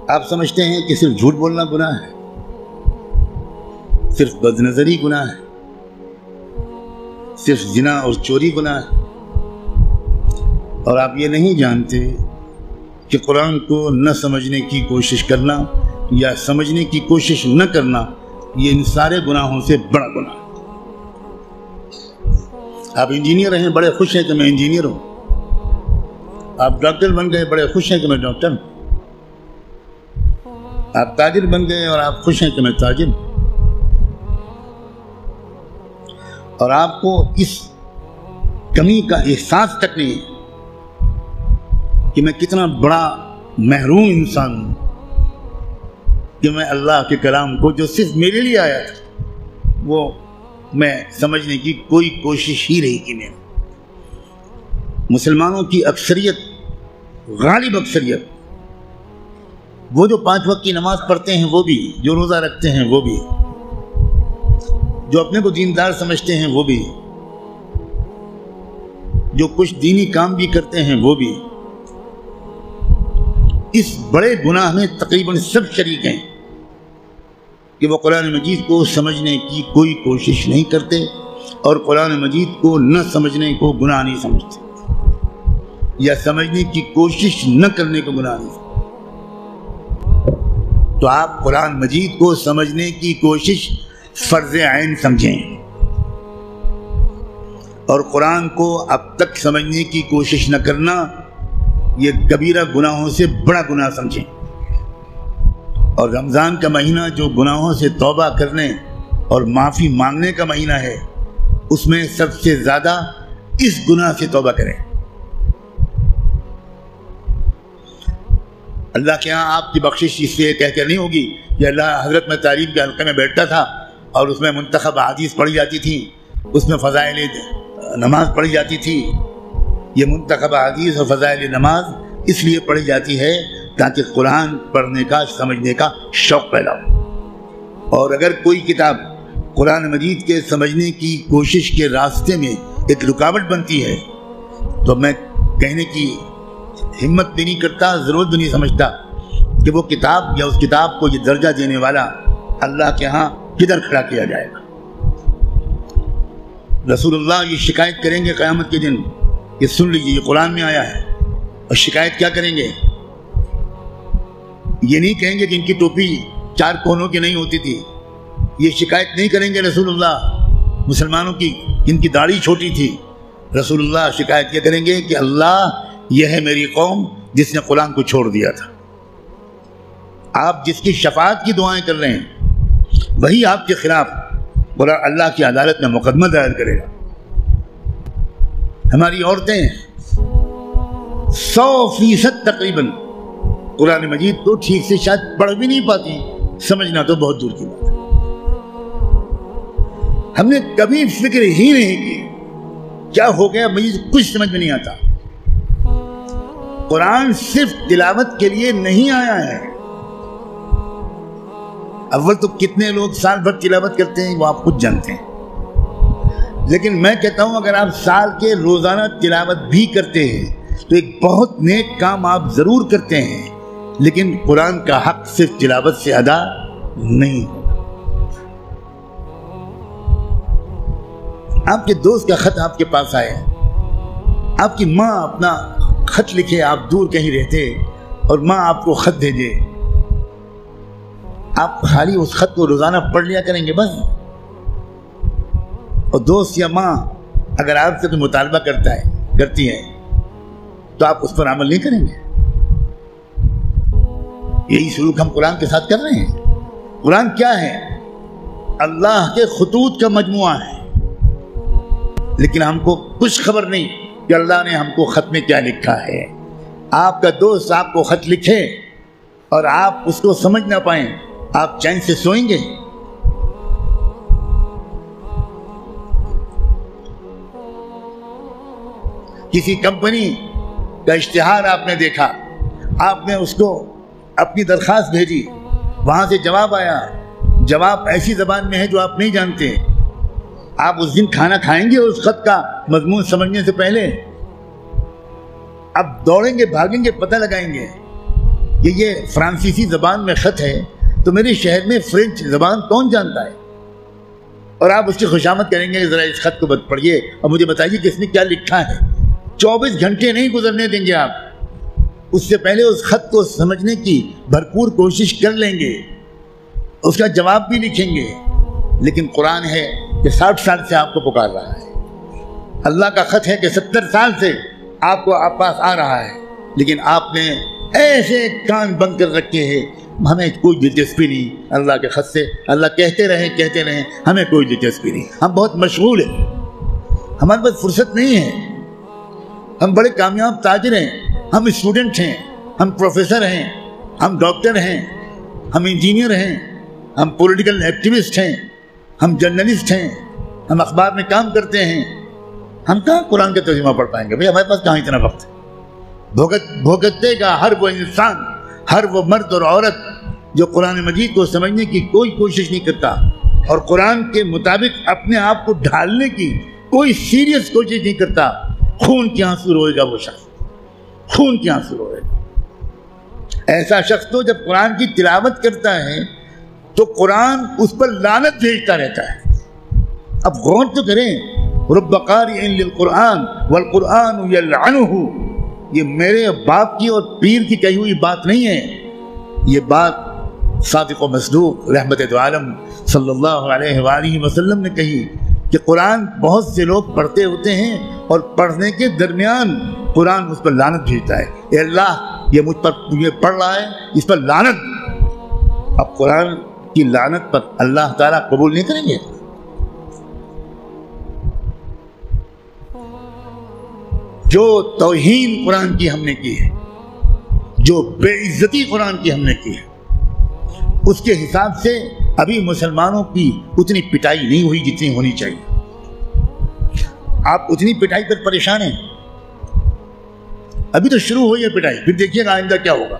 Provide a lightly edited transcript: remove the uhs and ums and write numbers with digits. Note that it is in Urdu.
آپ سمجھتے ہیں کہ صرف جھوٹ بولنا گناہ ہے، صرف بد نظری گناہ ہے، صرف زنا اور چوری گناہ ہے، اور آپ یہ نہیں جانتے کہ قرآن کو نہ سمجھنے کی کوشش کرنا یا سمجھنے کی کوشش نہ کرنا یہ ان سارے گناہوں سے بڑا گناہ ہے۔ آپ انجینئر ہیں، بڑے خوش ہیں کہ میں انجینئر ہوں، آپ ڈاکٹر بن گئے، بڑے خوش ہیں کہ میں ڈاکٹر ہوں، آپ تاجر بن گئے اور آپ خوش ہیں کہ میں تاجر ہوں، اور آپ کو اس کمی کا احساس تک نہیں ہے کہ میں کتنا بڑا محروم انسان ہوں کہ میں اللہ کے کلام کو جو صرف میرے لیے آیا تھا وہ میں سمجھنے کی کوئی کوشش ہی نہیں کی میں۔ مسلمانوں کی اکثریت، غالب اکثریت، وہ جو 5 وقت کی نماز پڑھتے ہیں وہ بھی، جو روزہ رکھتے ہیں وہ بھی، جو اپنے کو دیندار سمجھتے ہیں وہ بھی، جو کچھ دینی کام بھی کرتے ہیں وہ بھی، اس بڑے گناہ میں تقریباً سب شریک ہیں کہ وہ قرآن مجید کو سمجھنے کی کوئی کوشش نہیں کرتے اور قرآن مجید کو نہ سمجھنے کو گناہ نہیں سمجھتے یا سمجھنے کی کوشش نہ کرنے کو گناہ نہیں سمجھتے۔ تو آپ قرآن مجید کو سمجھنے کی کوشش فرض عین سمجھیں اور قرآن کو اب تک سمجھنے کی کوشش نہ کرنا یہ کبیرہ گناہوں سے بڑا گناہ سمجھیں۔ اور رمضان کا مہینہ جو گناہوں سے توبہ کرنے اور معافی مانگنے کا مہینہ ہے، اس میں سب سے زیادہ اس گناہ سے توبہ کریں۔ اللہ کے ہاں آپ کی بخشش اس لیے کہہ کر نہیں ہوگی کہ اللہ حضرت میں تعلیم کے حلقے میں بیٹھتا تھا اور اس میں منتخب احادیث پڑھی جاتی تھی، اس میں فضائل نماز پڑھی جاتی تھی۔ یہ منتخب احادیث اور فضائل نماز اس لیے پڑھی جاتی ہے تاکہ قرآن پڑھنے کا، سمجھنے کا شوق پیدا ہو۔ اور اگر کوئی کتاب قرآن مجید کے سمجھنے کی کوشش کے راستے میں ایک رکاوٹ بنتی ہے تو میں کہنے کی ہمت بھی نہیں کرتا، ضرورت بھی نہیں سمجھتا کہ وہ کتاب یا اس کتاب کو یہ درجہ دینے والا اللہ کے ہاں کدھر کھڑا کیا جائے گا۔ رسول اللہ یہ شکایت کریں گے قیامت کے دن، یہ سن لیجیے، یہ قرآن میں آیا ہے، اور شکایت کیا کریں گے؟ یہ نہیں کہیں گے کہ ان کی ٹوپی 4 کونوں کی نہیں ہوتی تھی، یہ شکایت نہیں کریں گے رسول اللہ مسلمانوں کی جن کی داڑھی چھوٹی تھی۔ رسول اللہ شکایت کیا کریں گے کہ اللہ یہ ہے میری قوم جس نے قرآن کو چھوڑ دیا تھا۔ آپ جس کی شفاعت کی دعائیں کر رہے ہیں وہی آپ کے خلاف اللہ کی عدالت میں مقدمہ دائر کرے گا۔ ہماری عورتیں 100% تقریباً قرآن مجید کو ٹھیک سے شاید پڑھ بھی نہیں پاتی، سمجھنا تو بہت دور کی بات ہے۔ ہم نے کبھی فکر ہی نہیں کی کیا ہو گیا، مجھے کچھ سمجھ میں نہیں آتا۔ قرآن صرف تلاوت کے لیے نہیں آیا ہے۔ اول تو کتنے لوگ سال بھر تلاوت کرتے ہیں وہ آپ خود جانتے ہیں، لیکن میں کہتا ہوں اگر آپ سال کے روزانہ تلاوت بھی کرتے ہیں تو ایک بہت نیک کام آپ ضرور کرتے ہیں، لیکن قرآن کا حق صرف تلاوت سے ادا نہیں ہوگا۔ آپ کے دوست کا خط آپ کے پاس آئے، آپ کی ماں اپنا خط لکھے، آپ دور کہیں رہتے اور ماں آپ کو خط بھیجے، آپ خالی اس خط کو روزانہ پڑھ لیا کریں گے بس؟ اور دوست یا ماں اگر آپ سے کوئی مطالبہ کرتی ہے تو آپ اس پر عمل نہیں کریں گے؟ یہی سلوک ہم قرآن کے ساتھ کر رہے ہیں۔ قرآن کیا ہے؟ اللہ کے خطوط کا مجموعہ ہے، لیکن ہم کو کچھ خبر نہیں کہ اللہ نے ہم کو خط میں کیا لکھا ہے۔ آپ کا دوست آپ کو خط لکھے اور آپ اس کو سمجھ نہ پائیں، آپ چین سے سوئیں گے؟ کسی کمپنی کا اشتہار آپ نے دیکھا، آپ نے اس کو اپنی درخواست بھیجی، وہاں سے جواب آیا، جواب ایسی زبان میں ہے جو آپ نہیں جانتے، آپ اس دن کھانا کھائیں گے اس خط کا مضمون سمجھنے سے پہلے؟ اب دوڑیں گے، بھاگیں گے، پتہ لگائیں گے یہ فرانسیسی زبان میں خط ہے تو میرے شہر میں فرینچ زبان کون جانتا ہے؟ اور آپ اس کی خوشامد کریں گے کہ ذرا اس خط کو پڑھیے اور مجھے بتائیے کہ اس میں کیا لکھا ہے۔ 24 گھنٹے نہیں گزرنے دیں گے آپ، اس سے پہلے اس خط کو سمجھنے کی بھرپور کوشش کر لیں گے، اس کا جواب بھی لکھیں گے۔ لیکن قرآن ہے کہ 60 سال سے آپ کو پکار رہا ہے، اللہ کا خط ہے کہ 70 سال سے آپ کو آپ پاس آ رہا ہے، لیکن آپ نے ایسے کان بند کر رکھے ہیں، ہمیں کوئی دلچسپی نہیں اللہ کے خط سے، اللہ کہتے رہیں ہمیں کوئی دلچسپی نہیں، ہم بہت مشغول ہیں، ہمارے پاس فرصت نہیں ہے، ہم بڑے کامیاب تاجر ہیں، ہم اسٹوڈنٹ ہیں، ہم پروفیسر ہیں، ہم ڈاکٹر ہیں، ہم انجینئر ہیں، ہم پولیٹیکل ایکٹیوسٹ ہیں، ہم جرنلسٹ ہیں، ہم اخبار میں کام کرتے ہیں، ہم کہاں قرآن کا ترجمہ پڑھ پائیں گے بھائی، ہمارے پاس کہاں اتنا وقت ہے؟ بھوگتے گا ہر وہ انسان، ہر وہ مرد اور عورت جو قرآن مجید کو سمجھنے کی کوئی کوشش نہیں کرتا اور قرآن کے مطابق اپنے آپ کو ڈھالنے کی کوئی سیریس کوشش نہیں کرتا، خون کے آنسو روئے گا وہ شخص، خون کے آنسو روئے گا۔ ایسا شخص تو جب قرآن کی تلاوت کرتا ہے تو قرآن اس پر لعنت بھیجتا رہتا ہے۔ اب غور تو کریں، رب قارئ للقرآن والقرآن یلعنہ، یہ میرے باپ کی اور پیر کی کہی ہوئی بات نہیں ہے، یہ بات صادق و مصدوق رحمت دو عالم صلی اللہ علیہ وآلہ وسلم نے کہی کہ قرآن بہت سے لوگ پڑھتے ہوتے ہیں اور پڑھنے کے درمیان قرآن اس پر لعنت بھیجتا ہے، اے اللہ یہ مجھ پر یہ پڑھ رہا ہے، اس پر لعنت۔ اب قرآن کی لعنت پر اللہ تعالیٰ قبول نہیں کریں گے؟ جو توہین قرآن کی ہم نے کی ہے، جو بے عزتی قرآن کی ہم نے کی ہے، اس کے حساب سے ابھی مسلمانوں کی اتنی پٹائی نہیں ہوئی جتنی ہونی چاہیے۔ آپ اتنی پٹائی پر پریشان ہیں، ابھی تو شروع ہوئی ہے پٹائی، پھر دیکھیے گا آئندہ کیا ہوگا۔